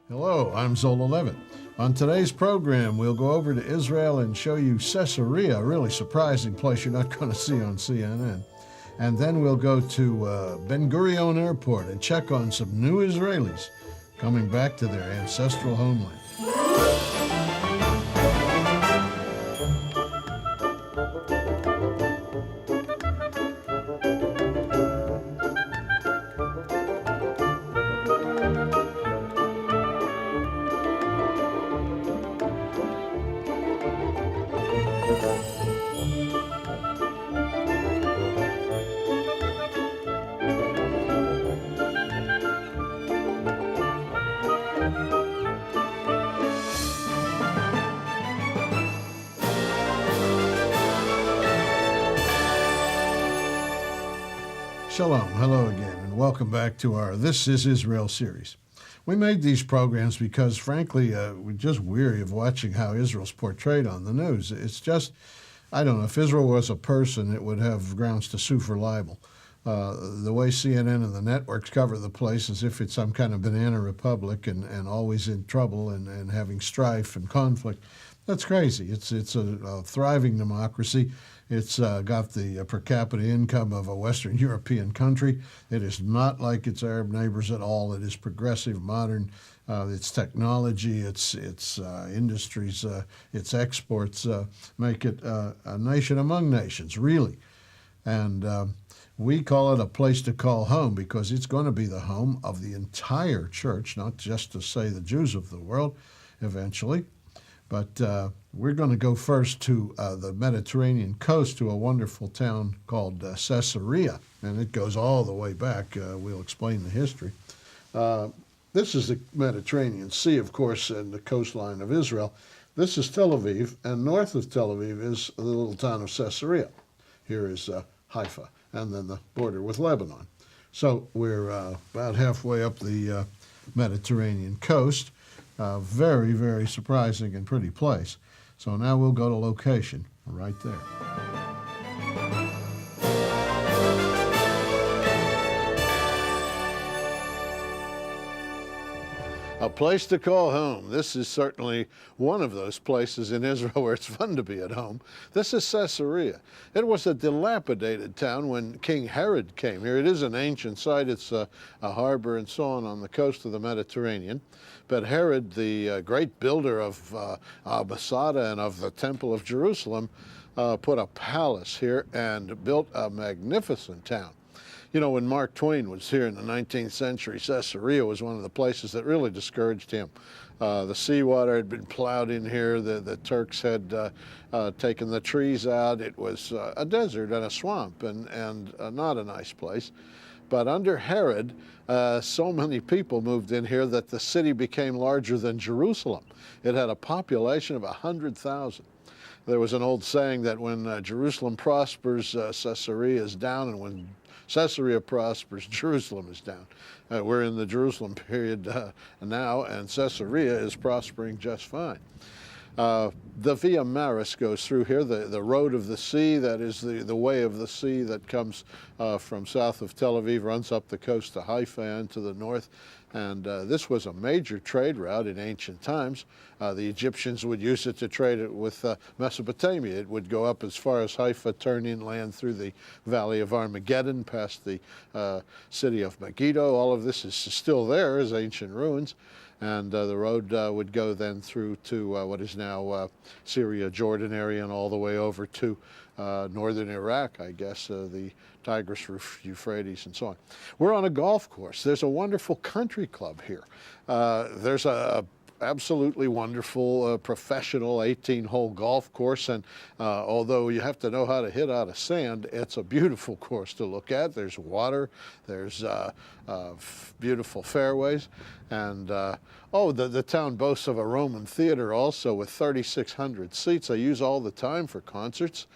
Hello, I'm Zola Levitt. On today's program, we'll go over to Israel and show you Caesarea, a really surprising place you're not going to see on CNN. And then we'll go to Ben Gurion Airport and check on some new Israelis coming back to their ancestral homeland. Shalom, hello again, and welcome back to our This is Israel series. We made these programs because, frankly, we're just weary of watching how Israel's portrayed on the news. It's just, I don't know, if Israel was a person, it would have grounds to sue for libel. The way CNN and the networks cover the place as if it's some kind of banana republic and always in trouble and having strife and conflict, that's crazy. It's a thriving democracy. It's got the per capita income of a Western European country. It is not like its Arab neighbors at all. It is progressive, modern. Its technology, its industries, its exports make it a nation among nations, really. And we call it a place to call home because it's going to be the home of the entire church, not just to say the Jews of the world eventually. But we're going to go first to the Mediterranean coast to a wonderful town called Caesarea, and it goes all the way back. We'll explain the history. This is the Mediterranean Sea, of course, and the coastline of Israel. This is Tel Aviv, and north of Tel Aviv is the little town of Caesarea. Here is Haifa, and then the border with Lebanon. So we're about halfway up the Mediterranean coast. Very, very surprising and pretty place. So now we'll go to location right there. A place to call home. This is certainly one of those places in Israel where it's fun to be at home. This is Caesarea. It was a dilapidated town when King Herod came here. It is an ancient site. It's a harbor and so on the coast of the Mediterranean. But Herod, the great builder of Masada and of the Temple of Jerusalem, put a palace here and built a magnificent town. You know, when Mark Twain was here in the 19th century, Caesarea was one of the places that really discouraged him. The seawater had been plowed in here. The Turks had taken the trees out. It was a desert and a swamp and not a nice place. But under Herod, so many people moved in here that the city became larger than Jerusalem. It had a population of 100,000. There was an old saying that when Jerusalem prospers, Caesarea is down, and when Caesarea prospers, Jerusalem is down. We're in the Jerusalem period now, and Caesarea is prospering just fine. The Via Maris goes through here, the road of the sea, that is the way of the sea that comes from south of Tel Aviv, runs up the coast to Haifa and to the north. And this was a major trade route in ancient times. The Egyptians would use it to trade it with Mesopotamia. It would go up as far as Haifa, turn inland through the Valley of Armageddon, past the city of Megiddo. All of this is still there as ancient ruins. And the road would go then through to what is now Syria, Jordan area, and all the way over to northern Iraq, I guess, the Tigris, Euphrates, and so on. We're on a golf course. There's a wonderful country club here. There's a absolutely wonderful professional 18-hole golf course, and although you have to know how to hit out of sand, it's a beautiful course to look at. There's water, there's beautiful fairways, and the town boasts of a Roman theater also with 3,600 seats. They use all the time for concerts.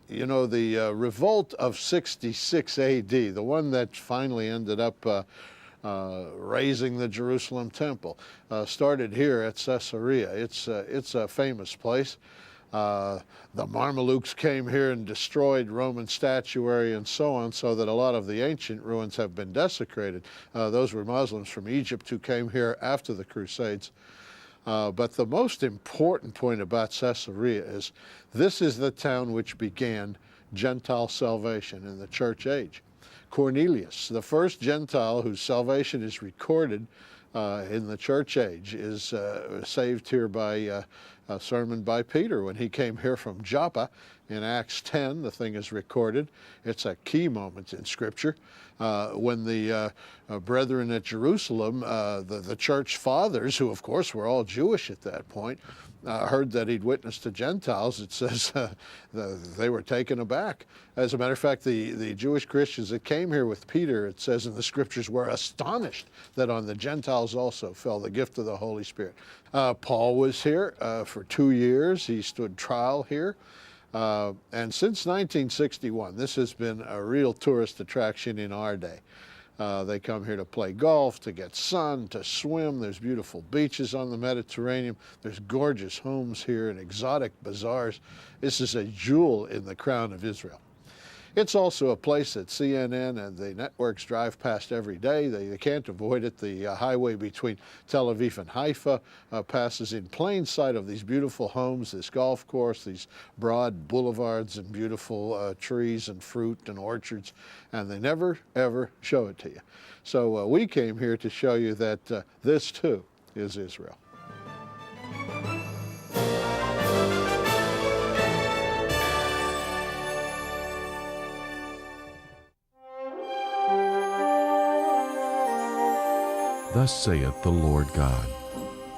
You know, the revolt of 66 AD, the one that finally ended up raising the Jerusalem temple, started here at Caesarea. It's a famous place. The Mamelukes came here and destroyed Roman statuary and so on, so that a lot of the ancient ruins have been desecrated. Those were Muslims from Egypt who came here after the Crusades. But the most important point about Caesarea is this is the town which began Gentile salvation in the church age. Cornelius, the first Gentile whose salvation is recorded in the church age, is saved here by a sermon by Peter when he came here from Joppa in Acts 10. The thing is recorded. It's a key moment in Scripture. When the brethren at Jerusalem, the church fathers, who of course were all Jewish at that point, heard that he'd witnessed to Gentiles, it says they were taken aback. As a matter of fact, the Jewish Christians that came here with Peter, it says in the Scriptures, were astonished that on the Gentiles also fell the gift of the Holy Spirit. Paul was here for 2 years. He stood trial here. And since 1961, this has been a real tourist attraction in our day. They come here to play golf, to get sun, to swim. There's beautiful beaches on the Mediterranean. There's gorgeous homes here and exotic bazaars. This is a jewel in the crown of Israel. It's also a place that CNN and the networks drive past every day. They can't avoid it. The highway between Tel Aviv and Haifa passes in plain sight of these beautiful homes, this golf course, these broad boulevards and beautiful trees and fruit and orchards, and they never, ever show it to you. So we came here to show you that this, too, is Israel. Thus saith the Lord God,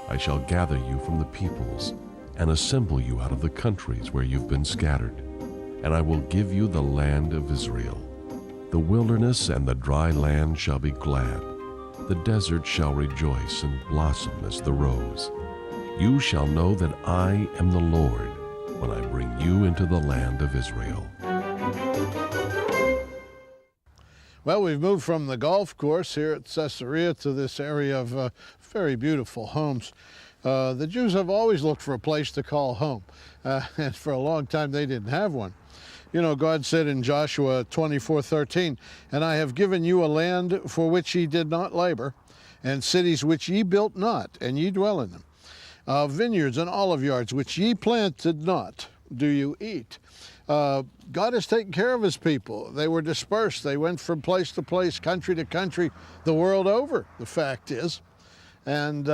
I shall gather you from the peoples, and assemble you out of the countries where you've been scattered, and I will give you the land of Israel. The wilderness and the dry land shall be glad. The desert shall rejoice and blossom as the rose. You shall know that I am the Lord when I bring you into the land of Israel. Well, we've moved from the golf course here at Caesarea to this area of very beautiful homes. The Jews have always looked for a place to call home, and for a long time they didn't have one. You know, God said in Joshua 24:13, and I have given you a land for which ye did not labor, and cities which ye built not, and ye dwell in them. Vineyards and olive yards which ye planted not, do you eat. God has taken care of his people. They were dispersed. They went from place to place, country to country, the world over, the fact is. And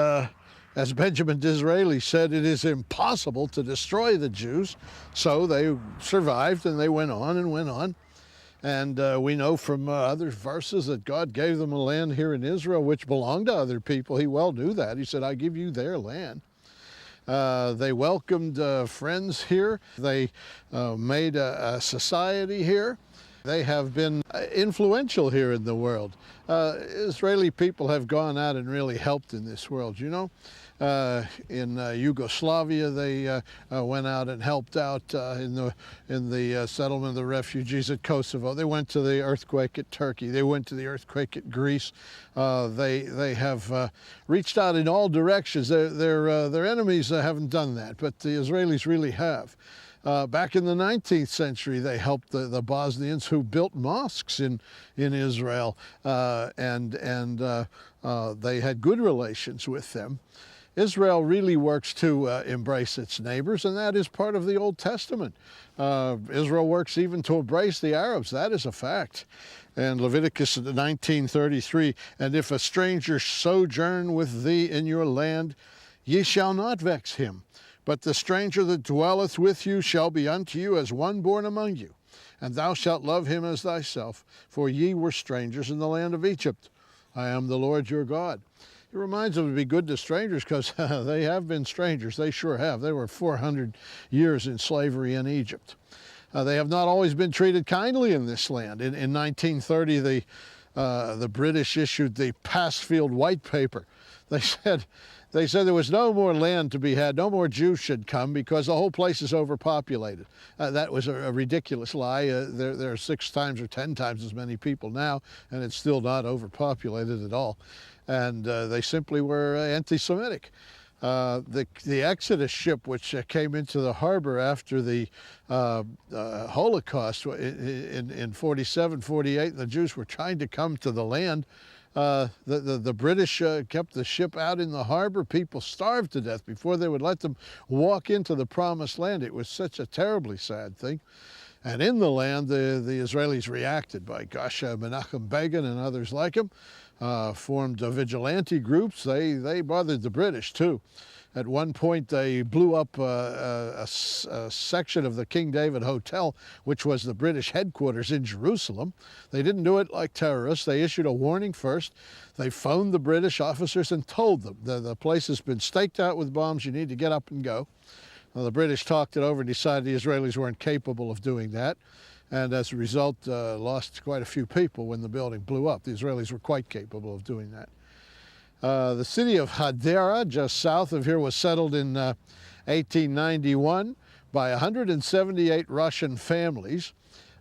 as Benjamin Disraeli said, it is impossible to destroy the Jews. So they survived and they went on and went on. And we know from other verses that God gave them a land here in Israel which belonged to other people. He well knew that. He said, I give you their land. They welcomed friends here. They made a society here. They have been influential here in the world. Israeli people have gone out and really helped in this world, you know. In Yugoslavia, they went out and helped out in the settlement of the refugees at Kosovo. They went to the earthquake at Turkey. They went to the earthquake at Greece. They have reached out in all directions. Their enemies haven't done that, but the Israelis really have. Back in the 19th century, they helped the Bosnians who built mosques in Israel, and they had good relations with them. Israel really works to embrace its neighbors, and that is part of the Old Testament. Israel works even to embrace the Arabs. That is a fact. And Leviticus 19:33, and if a stranger sojourn with thee in your land, ye shall not vex him. But the stranger that dwelleth with you shall be unto you as one born among you. And thou shalt love him as thyself, for ye were strangers in the land of Egypt. I am the Lord your God. It reminds them to be good to strangers because they have been strangers. They sure have. They were 400 years in slavery in Egypt. They have not always been treated kindly in this land. In 1930, the British issued the Passfield White Paper. They said there was no more land to be had, no more Jews should come because the whole place is overpopulated. That was a ridiculous lie. There are 6 times or 10 times as many people now, and it's still not overpopulated at all. And they simply were anti-Semitic. The Exodus ship, which came into the harbor after the Holocaust in 47, 48, and the Jews were trying to come to the land. The British kept the ship out in the harbor. People starved to death before they would let them walk into the promised land. It was such a terribly sad thing. And in the land, the Israelis reacted by, Menachem Begin and others like him, formed vigilante groups. They bothered the British too. At one point, they blew up a section of the King David Hotel, which was the British headquarters in Jerusalem. They didn't do it like terrorists. They issued a warning first. They phoned the British officers and told them the place has been staked out with bombs. You need to get up and go. Well, the British talked it over and decided the Israelis weren't capable of doing that. And as a result, lost quite a few people when the building blew up. The Israelis were quite capable of doing that. The city of Hadera, just south of here, was settled in 1891 by 178 Russian families.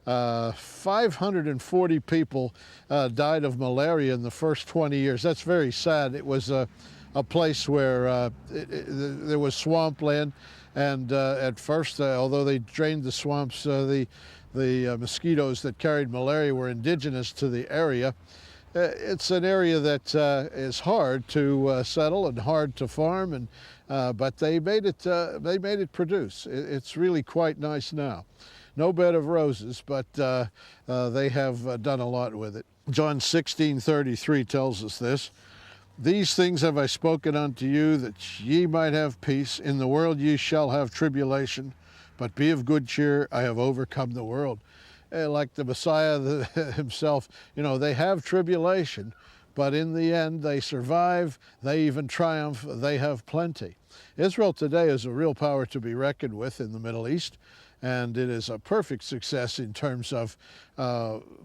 540 people died of malaria in the first 20 years. That's very sad. It was a place where there was swampland. And at first, although they drained the swamps, the mosquitoes that carried malaria were indigenous to the area. It's an area that is hard to settle and hard to farm, and but they made it produce. It's really quite nice now. No bed of roses, but they have done a lot with it. John 16:33 tells us this. These things have I spoken unto you, that ye might have peace. In the world ye shall have tribulation, but be of good cheer, I have overcome the world. Like the Messiah himself, they have tribulation, but in the end they survive, they even triumph, they have plenty. Israel today is a real power to be reckoned with in the Middle East, and it is a perfect success in terms of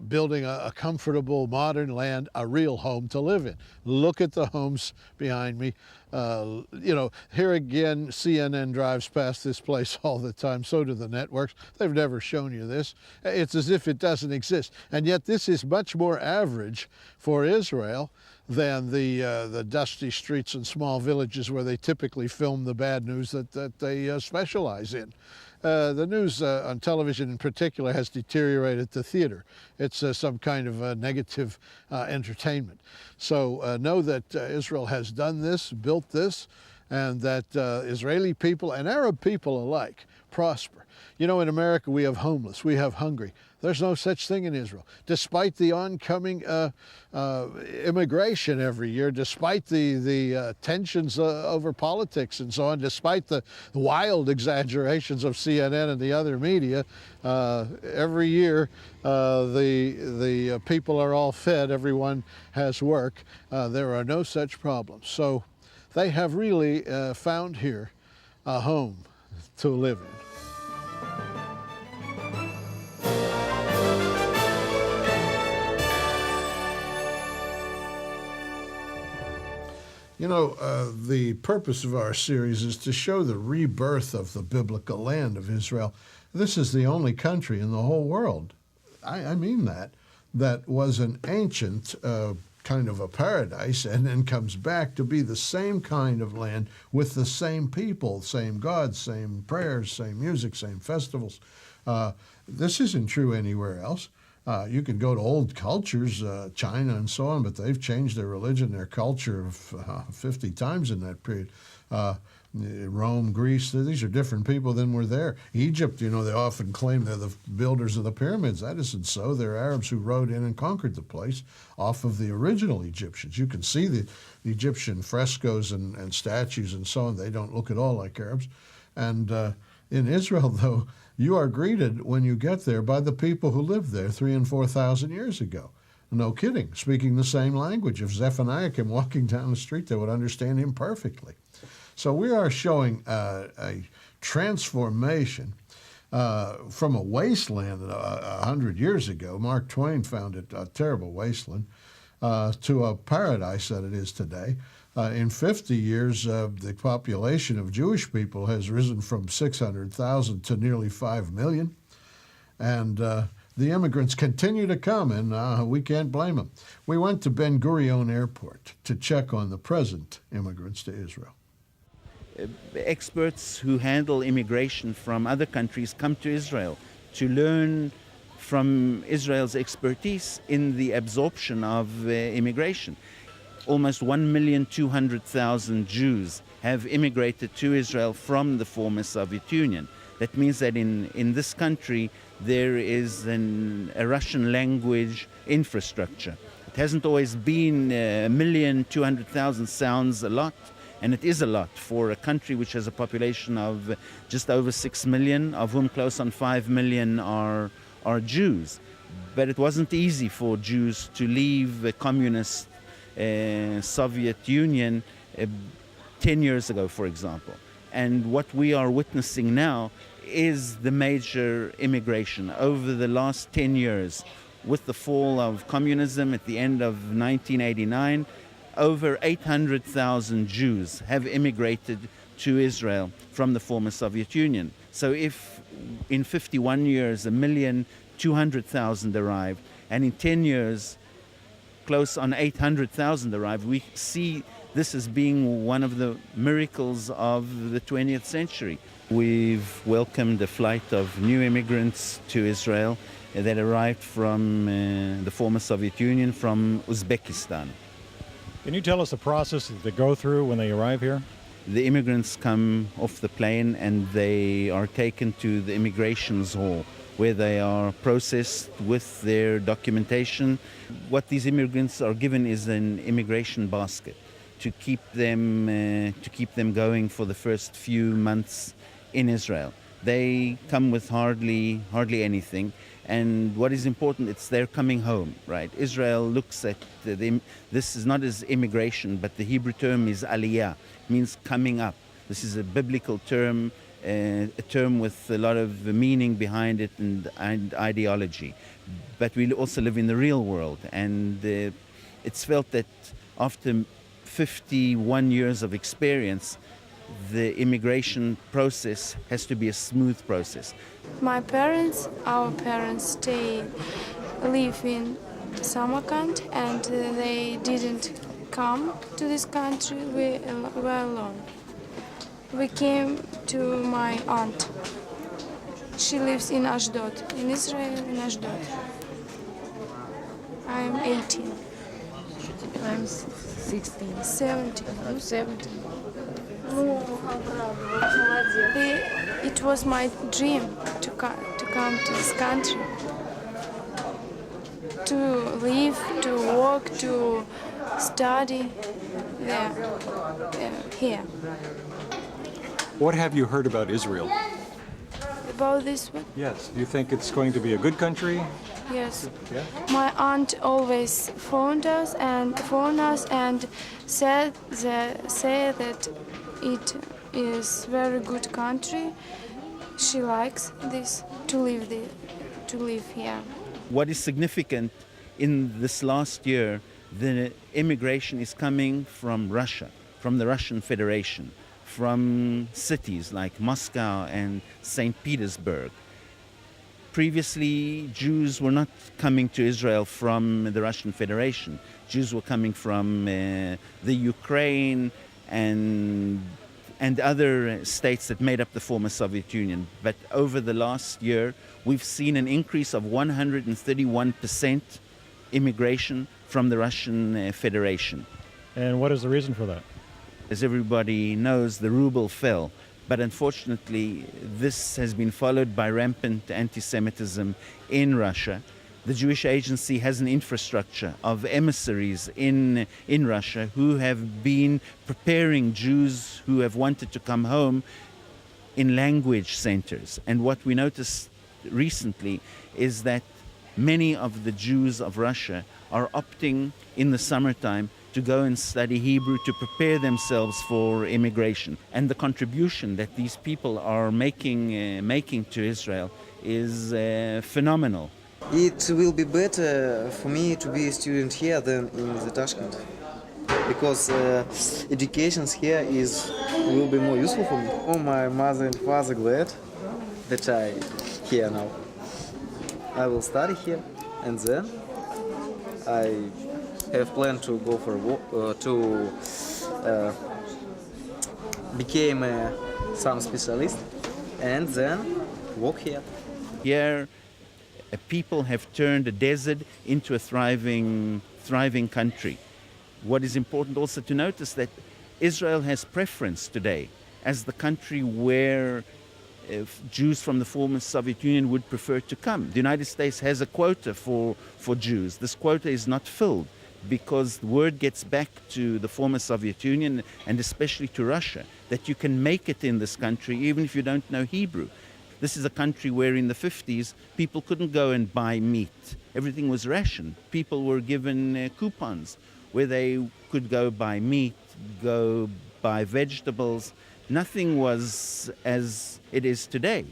building a comfortable, modern land, a real home to live in. Look at the homes behind me. Here again, CNN drives past this place all the time. So do the networks. They've never shown you this. It's as if it doesn't exist. And yet this is much more average for Israel than the dusty streets and small villages where they typically film the bad news that they specialize in. The news on television in particular has deteriorated to theater. It's some kind of negative entertainment. So know that Israel has done this, built this, and that Israeli people and Arab people alike prosper. In America we have homeless, we have hungry. There's no such thing in Israel. Despite the oncoming immigration every year, despite the tensions over politics and so on, despite the wild exaggerations of CNN and the other media, every year the people are all fed, everyone has work. There are no such problems. So they have really found here a home to live in. The purpose of our series is to show the rebirth of the biblical land of Israel. This is the only country in the whole world, I mean that was an ancient kind of a paradise and then comes back to be the same kind of land with the same people, same gods, same prayers, same music, same festivals. This isn't true anywhere else. You can go to old cultures, China and so on, but they've changed their religion, their culture 50 times in that period. Rome, Greece, these are different people than were there. Egypt, they often claim they're the builders of the pyramids. That isn't so. They're Arabs who rode in and conquered the place off of the original Egyptians. You can see the Egyptian frescoes and statues and so on. They don't look at all like Arabs. And in Israel, though, you are greeted when you get there by the people who lived there 3,000 and 4,000 years ago. No kidding, speaking the same language. If Zephaniah came walking down the street, they would understand him perfectly. So we are showing a transformation from a wasteland 100 years ago. Mark Twain found it a terrible wasteland, to a paradise that it is today. In 50 years, the population of Jewish people has risen from 600,000 to nearly 5 million. And the immigrants continue to come, and we can't blame them. We went to Ben Gurion Airport to check on the present immigrants to Israel. experts who handle immigration from other countries come to Israel to learn from Israel's expertise in the absorption of immigration. Almost 1,200,000 Jews have immigrated to Israel from the former Soviet Union. That means that in this country there is a Russian language infrastructure. It hasn't always been 1,200,000 sounds a lot, and it is a lot for a country which has a population of just over 6 million, of whom close on 5 million are Jews. But it wasn't easy for Jews to leave the communist Soviet Union 10 years ago, for example. And what we are witnessing now is the major immigration over the last 10 years. With the fall of communism at the end of 1989, over 800,000 Jews have immigrated to Israel from the former Soviet Union. So if in 51 years 1,200,000 arrived, and in 10 years close on 800,000 arrived, we see this as being one of the miracles of the 20th century. We've welcomed a flight of new immigrants to Israel that arrived from the former Soviet Union, from Uzbekistan. Can you tell us the process that they go through when they arrive here? The immigrants come off the plane and they are taken to the immigrations hall, where they are processed with their documentation. What these immigrants are given is an immigration basket to keep them going for the first few months in Israel. They come with hardly anything, and what is important, it's their coming home, right? Israel looks at this is not as immigration, but the Hebrew term is Aliyah, means coming up. This is a biblical term, a term with a lot of meaning behind it and ideology. But we also live in the real world, and it's felt that after 51 years of experience, the immigration process has to be a smooth process. Our parents, live in Samarkand, and they didn't come to this country. We were alone. We came to my aunt. She lives in Ashdod, in Israel, in Ashdod. I'm 18. I'm 16. 17. I'm 17. It was my dream to come to this country, to live, to work, to study here. What have you heard about Israel? About this one? Yes. Do you think it's going to be a good country? Yes. Yeah? My aunt always phoned us and said that it is very good country. She likes this to live here. What is significant in this last year, the immigration is coming from Russia, from the Russian Federation, from cities like Moscow and St. Petersburg. Previously, Jews were not coming to Israel from the Russian Federation. Jews were coming from the Ukraine and other states that made up the former Soviet Union. But over the last year, we've seen an increase of 131% immigration from the Russian Federation. And what is the reason for that? As everybody knows, the ruble fell. But unfortunately, this has been followed by rampant anti-Semitism in Russia. The Jewish Agency has an infrastructure of emissaries in Russia who have been preparing Jews who have wanted to come home in language centers. And what we noticed recently is that many of the Jews of Russia are opting in the summertime to go and study Hebrew to prepare themselves for immigration. And the contribution that these people are making to Israel is phenomenal. It will be better for me to be a student here than in the Tashkent, because education here will be more useful for me. Oh, my mother and father glad that I here now. I will study here, and then I have planned to go for became some specialist, and then work here. Here, people have turned a desert into a thriving country. What is important also to notice that Israel has preference today as the country where Jews from the former Soviet Union would prefer to come. The United States has a quota for Jews. This quota is not filled because the word gets back to the former Soviet Union and especially to Russia that you can make it in this country even if you don't know Hebrew. This is a country where in the 50s people couldn't go and buy meat. Everything was rationed. People were given coupons where they could go buy meat, go buy vegetables. Nothing was as it is today.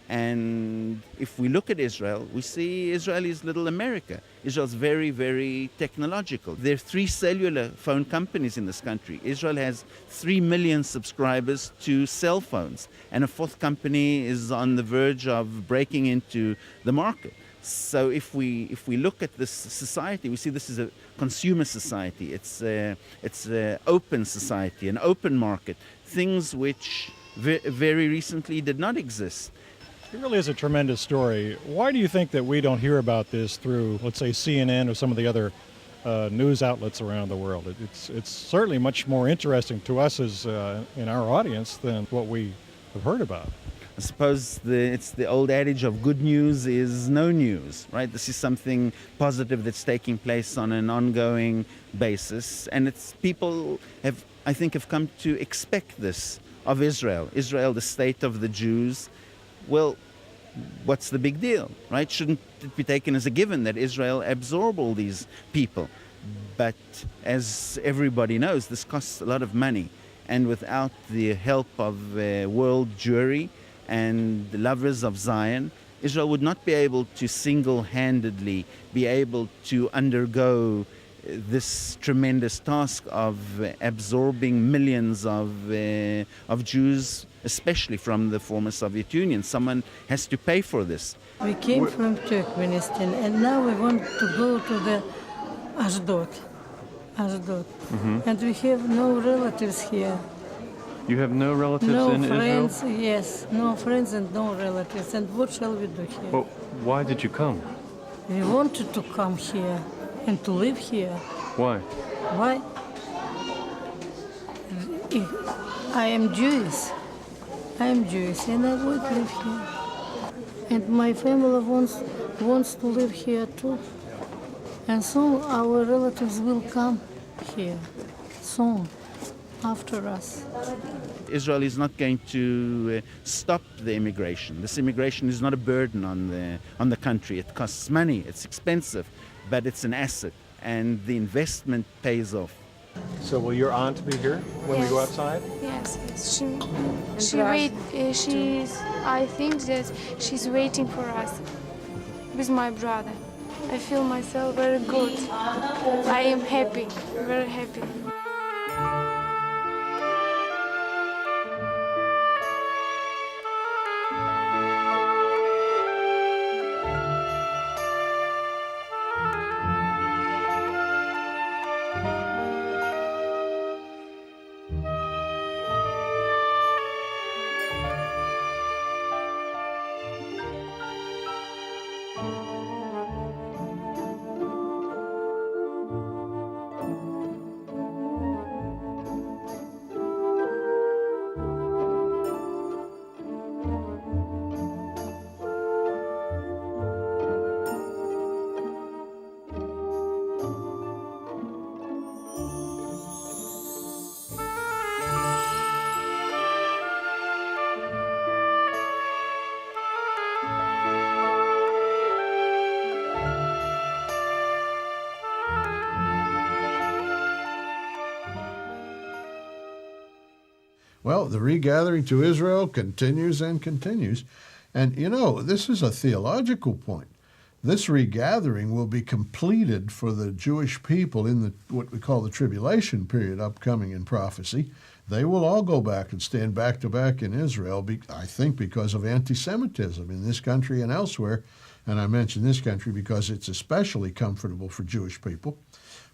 And if we look at Israel, we see Israel is little America. Israel's very, very technological. There are 3 cellular phone companies in this country. Israel has 3 million subscribers to cell phones, and a 4th company is on the verge of breaking into the market. So if we look at this society, we see this is a consumer society. It's an open society, an open market, things which very recently did not exist. It really is a tremendous story. Why do you think that we don't hear about this through, let's say, CNN or some of the other news outlets around the world? It's certainly much more interesting to us as in our audience than what we have heard about. I suppose it's the old adage of good news is no news, right? This is something positive that's taking place on an ongoing basis, and it's people have, I think, have come to expect this of Israel. Israel, the state of the Jews. Well, what's the big deal, right? Shouldn't it be taken as a given that Israel absorb all these people? But as everybody knows, this costs a lot of money. And without the help of world Jewry and the lovers of Zion, Israel would not be able to single-handedly be able to undergo this tremendous task of absorbing millions of Jews, especially from the former Soviet Union. Someone has to pay for this. We came from Turkmenistan, and now we want to go to the Ashdod. And we have no relatives here. You have no relatives No in friends, Israel? yes, no friends and no relatives. And what shall we do here? Well, why did you come? We wanted to come here and to live here. Why? Why? I am Jewish. And I would live here. And my family wants to live here too. And soon our relatives will come here, soon, after us. Israel is not going to stop the immigration. This immigration is not a burden on the country. It costs money, it's expensive, but it's an asset, and the investment pays off. So will your aunt be here when we go Yes. outside? Yes, she's. I think that she's waiting for us with my brother. I feel myself very good. I am happy, very happy. Well, the regathering to Israel continues and continues. And, you know, this is a theological point. This regathering will be completed for the Jewish people in the what we call the tribulation period upcoming in prophecy. They will all go back and stand back to back in Israel, I think because of anti-Semitism in this country and elsewhere. And I mention this country because it's especially comfortable for Jewish people.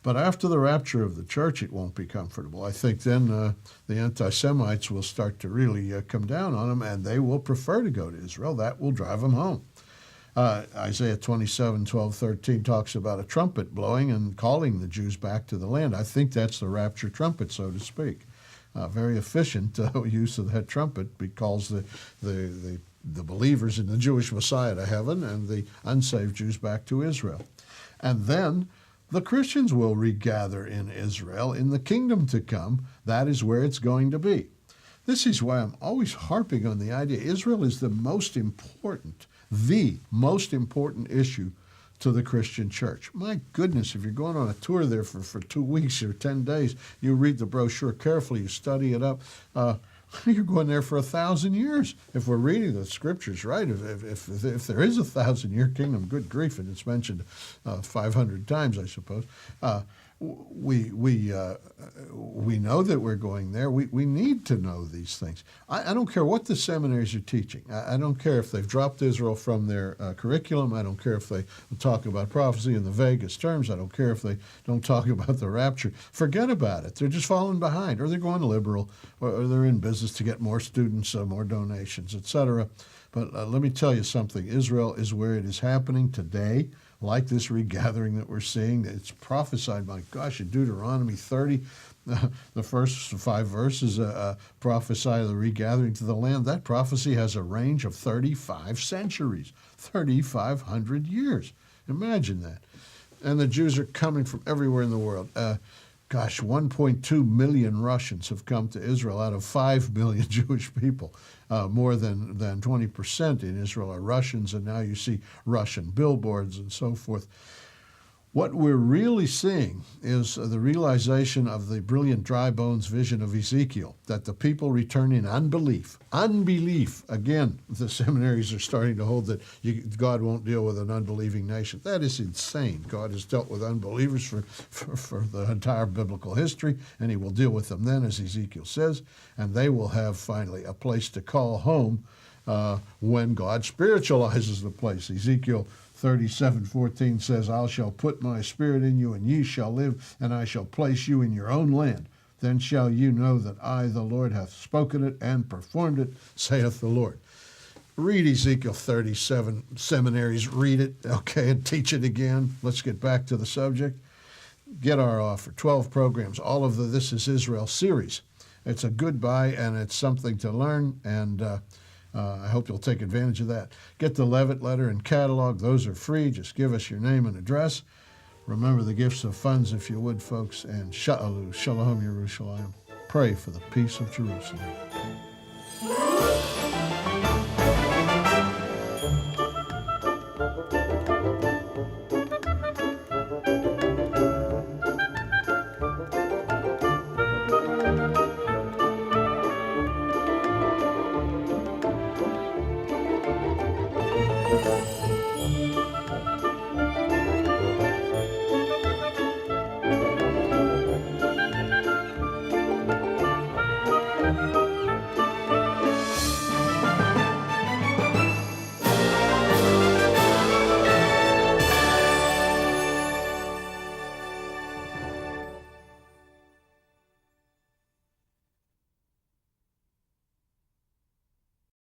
But after the rapture of the church, it won't be comfortable. I think then the anti-Semites will start to really come down on them, and they will prefer to go to Israel. That will drive them home. Isaiah 27, 12, 13 talks about a trumpet blowing and calling the Jews back to the land. I think that's the rapture trumpet, so to speak. Very efficient use of that trumpet, because the believers in the Jewish Messiah to heaven and the unsaved Jews back to Israel. And then the Christians will regather in Israel in the kingdom to come. That is where it's going to be. This is why I'm always harping on the idea Israel is the most important issue to the Christian church. My goodness, if you're going on a tour there for 2 weeks or 10 days, you read the brochure carefully, you study it up, you're going there for 1,000 years. If we're reading the scriptures right, if there is 1,000-year kingdom, good grief, and it's mentioned 500 times, I suppose. We know that we're going there. We need to know these things. I don't care what the seminaries are teaching. I don't care if they've dropped Israel from their curriculum. I don't care if they talk about prophecy in the vaguest terms. I don't care if they don't talk about the rapture. Forget about it. They're just falling behind, or they're going liberal, or they're in business to get more students, more donations, etc. But let me tell you something. Israel is where it is happening today. Like this regathering that we're seeing, it's prophesied, my gosh, in Deuteronomy 30, the first 5 verses prophesy the regathering to the land. That prophecy has a range of 35 centuries, 3,500 years. Imagine that. And the Jews are coming from everywhere in the world. 1.2 million Russians have come to Israel out of 5 million Jewish people. More than 20% in Israel are Russians, and now you see Russian billboards and so forth. What we're really seeing is the realization of the brilliant dry bones vision of Ezekiel, that the people return in unbelief. Unbelief. Again, the seminaries are starting to hold that God won't deal with an unbelieving nation. That is insane. God has dealt with unbelievers for the entire biblical history, and he will deal with them then, as Ezekiel says, and they will have finally a place to call home when God spiritualizes the place. Ezekiel 37:14 says, I shall put my spirit in you, and ye shall live, and I shall place you in your own land. Then shall you know that I, the Lord, hath spoken it and performed it, saith the Lord. Read Ezekiel 37, seminaries, read it, okay, and teach it again. Let's get back to the subject. Get our offer, 12 programs, all of the This is Israel series. It's a good buy, and it's something to learn, and I hope you'll take advantage of that. Get the Levitt letter and catalog. Those are free. Just give us your name and address. Remember the gifts of funds, if you would, folks. And Shalom Yerushalayim. Pray for the peace of Jerusalem.